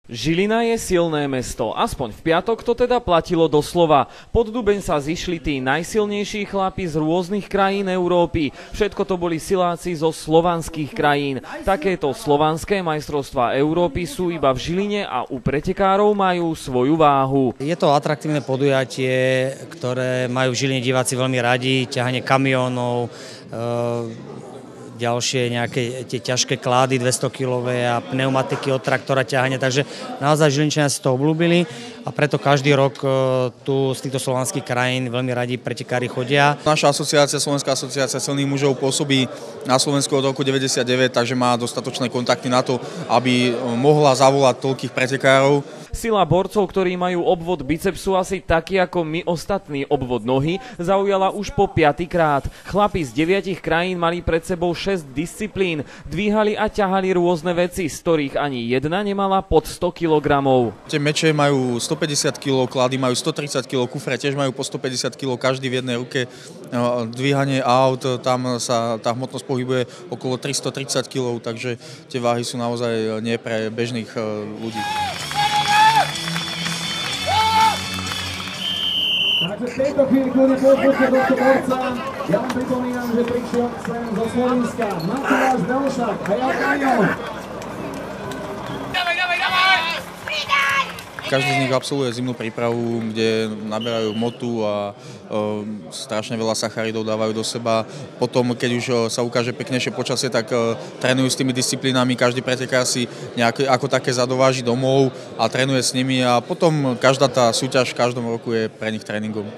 Žilina je silné mesto, aspoň v piatok to teda platilo doslova. Pod Dubeň sa zišli tí najsilnejší chlapi z rôznych krajín Európy. Všetko to boli siláci zo slovanských krajín. Takéto slovanské majstrovstvá Európy sú iba v Žiline a u pretekárov majú svoju váhu. Je to atraktívne podujatie, ktoré majú v Žiline diváci veľmi radi, ťahanie kamiónov, ďalšie nejaké tie ťažké klády 200-kilové a pneumatiky od traktora ťahania, takže naozaj Žilinčania si to obľúbili a preto každý rok tu z týchto slovanských krajín veľmi radi pretekári chodia. Naša asociácia, Slovenská asociácia silných mužov, pôsobí na Slovensku od roku 99, takže má dostatočné kontakty na to, aby mohla zavolať toľkých pretekárov. Sila borcov, ktorí majú obvod bicepsu asi taký ako my ostatní obvod nohy, zaujala už po 5. krát. Chlapi z 9 krajín mali pred sebou 6 disciplín, dvíhali a ťahali rôzne veci, z ktorých ani jedna nemala pod 100 kg. Tie meče majú 150 kg, klady majú 130 kg, kufre tiež majú po 150 kg, každý v jednej ruke. Dvíhanie aut, tam sa tá hmotnosť pohybuje okolo 330 kg, takže tie váhy sú naozaj nie pre bežných ľudí. Takže v tejto chvíli kľudne poďte do borca. Ja vám pripomínam, že prišiel sem zo Slovenska Matováš Belšak a ja Kaňo. Každý z nich absolvuje zimnú prípravu, kde naberajú hmotu a strašne veľa sacharidov dávajú do seba. Potom, keď už sa ukáže peknejšie počasie, tak trénujú s tými disciplínami. Každý pretekár si nejak, ako také zadováži domov a trénuje s nimi. A potom každá tá súťaž v každom roku je pre nich tréningom.